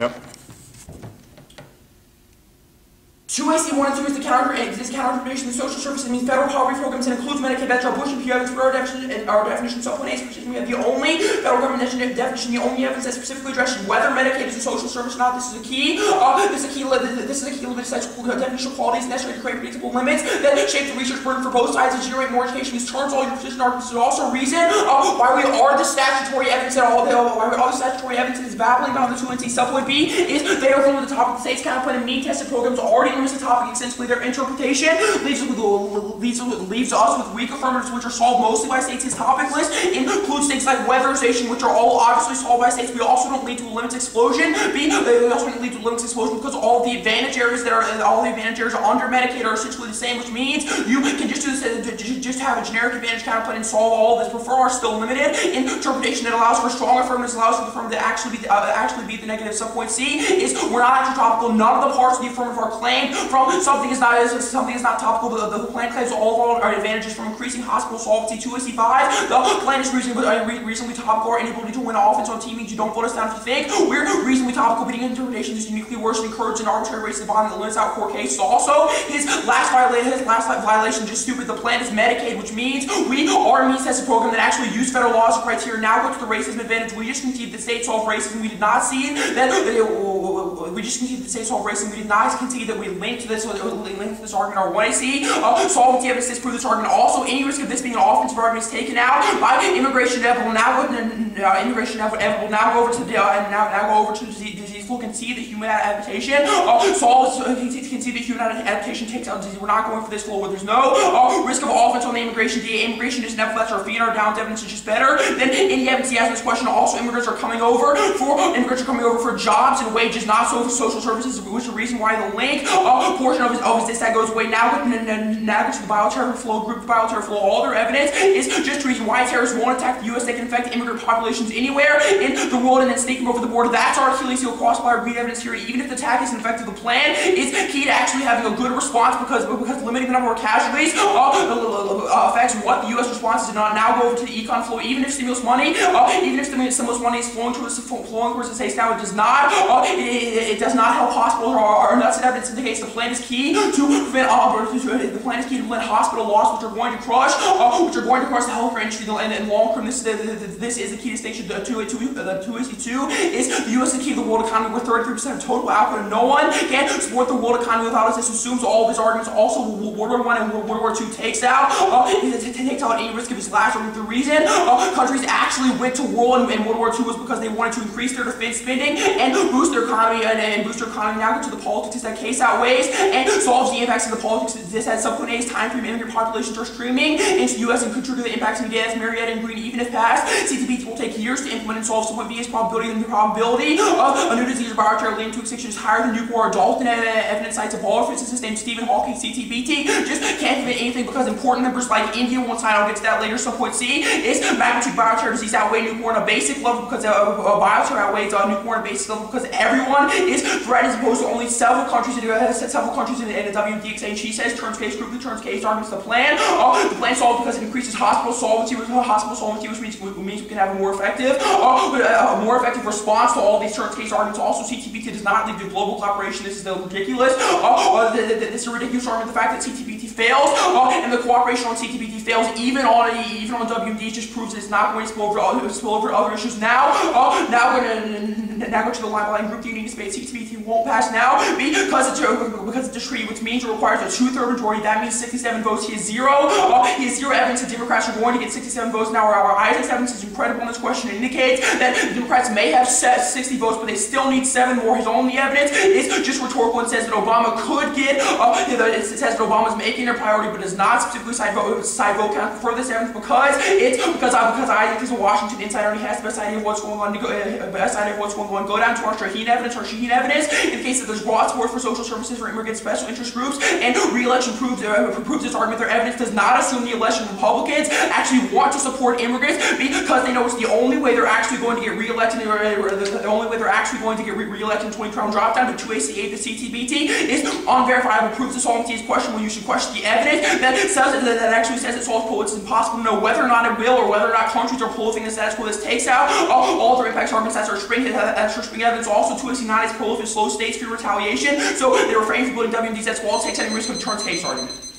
Yep. 2AC1 and 2 is the counter-information in social services. It means federal poverty programs and includes Medicaid. That's our Bush and Pew evidence for our definition. Supplement A, we have the only federal government definition, the only evidence that specifically addresses whether Medicaid is a social service or not. This is a key. This is a key limit definition qualities necessary to create predictable limits that shape the research burden for both sides and generate more education. These terms, all your position arguments, is also a reason why we are the statutory evidence that all the statutory evidence is babbling about the 2NC supplement B is they are from the topic the state's counterplan and mean tested programs already limits the topic extensively. Their interpretation leaves us with weak affirmatives which are solved mostly by states. His topic list includes things like weatherization, which are all obviously solved by states. We also don't lead to a limits explosion. We also don't lead to a limits explosion because all the advantage areas under Medicaid are essentially the same, which means you can just do this, just have a generic advantage counterplan and solve all of this. Prefer are still limited. Interpretation that allows for strong affirmatives allows for the affirmative to actually be the negative. Subpoint C is we're not actually topical. None of the parts of the affirmative are claimed from something is not topical. The plan claims all of our advantages from increasing hospital solvency. 2AC5. The plan is reasonably topical. Our inability to win offense on team means you don't vote us down if you think we're reasonably topical. Beating interpretation is uniquely worse and encouraged an arbitrary race to the bottom that limits out court cases. Also, his last violation just stupid. The plan is Medicaid, which means we are a means tested program that actually used federal laws and criteria. Now go to the racism advantage. We just conceded that states solve racism. We did not see that. We just conceded that states solve racism. We did not concede that we linked to this argument. Our 1AC solvency evidence disprove this argument. Also, any risk of this being an offensive argument is taken out by immigration. Will now go over to disease. We'll concede that human adaptation concede that human adaptation takes out disease. We're not going for this flow where there's no risk of offense on the immigration. Immigration is never lets our feet on our downs. Evidence is just better than any evidence he has in this question. Also, immigrants are coming over for jobs and wages, not social services, which is the reason why the link portion of his that goes away. Now to the bioterror flow, group bioterror flow, all their evidence is just the reason why terrorists won't attack the U.S. They can infect immigrant populations anywhere in the world and then sneak them over the border. That's our Achilles heel crossed by our greed evidence here. Even if the attack isn't effective, the plan is key to actually having a good response because limiting the number of casualties affects what the U.S. response is. Not now go over to the econ flow. Even if stimulus money is flowing towards the states now, it does not help hospitals or that's an evidence indicates the plan is key to prevent hospital loss, which are going to crush the healthcare industry and long term. This is the key distinction. The 2AC2 is the U.S. is the key to the world economy with 33% of total output, and no one can support the world economy without us. This assumes all of his arguments. Also, World War I and World War II takes out any risk of his last argument. The reason countries actually went to war in World War II was because they wanted to increase their defense spending and boost their economy Now go to the politics. That case outweighs and solves the impacts of the politics. This has subsequent A's time frame immigrant populations are streaming into the U.S. and contribute to the impacts of gas, Marietta, and Green. Even if passed, CTBT will take years to implement and solve. Subsequent B's probability than the probability of a new disease or bioterror leading to extinction is higher than Newport or Dalton. Evidence sites of all physicists named Stephen Hawking. CTBT just can't prevent anything because important members like India won't sign. I'll get to that later. Subpoint C is magnitude bioterror disease outweigh Newport on a basic level because bioterror outweighs Newport on a basic level because everyone is threatened as opposed to only several countries in the WMDXA. And she says terms case group, the terms case arguments the plan. The plan solved because it increases hospital solvency, which means we can have a more effective response to all these terms case arguments. Also, CTBT does not lead to global cooperation. This is ridiculous. This is a ridiculous argument. The fact that CTBT fails and the cooperation on CTBT fails even on WMD just proves that it's not going to spill over to other issues. Now go to the line by line group. The Union States CTBT won't pass now because it's a treaty, which means it requires a 2/3 majority. That means 67 votes. He has zero evidence that Democrats are going to get 67 votes. Now our Isaac's evidence is incredible in this question. It indicates that the Democrats may have 60 votes, but they still need 7 more. His only evidence is just rhetorical and says that Obama could get. It says that Obama's making their priority, but does not specifically cite vote count for this evidence because Isaac is a Washington insider and he has the best idea of what's going on. Go down to our Shaheen evidence. In the case that there's broad support for social services for immigrant special interest groups, and re-election proves this argument. Their evidence does not assume the election Republicans actually want to support immigrants because they know it's the only way they're actually going to get re-elected. The only way they're actually going to get re-elected in 2020 drop down to 2AC8. The CTBT is unverifiable. Proves the solvency is question when you should question the evidence that actually says it solves politics. It's impossible to know whether or not it will or whether or not countries are pulling the status quo. This takes out all their impacts arguments. That's our spring. extra spring evidence. Also, 2AC not as prolific slow states for retaliation, so they refrain from building WMDs. That's wall takes any risk of turns case argument.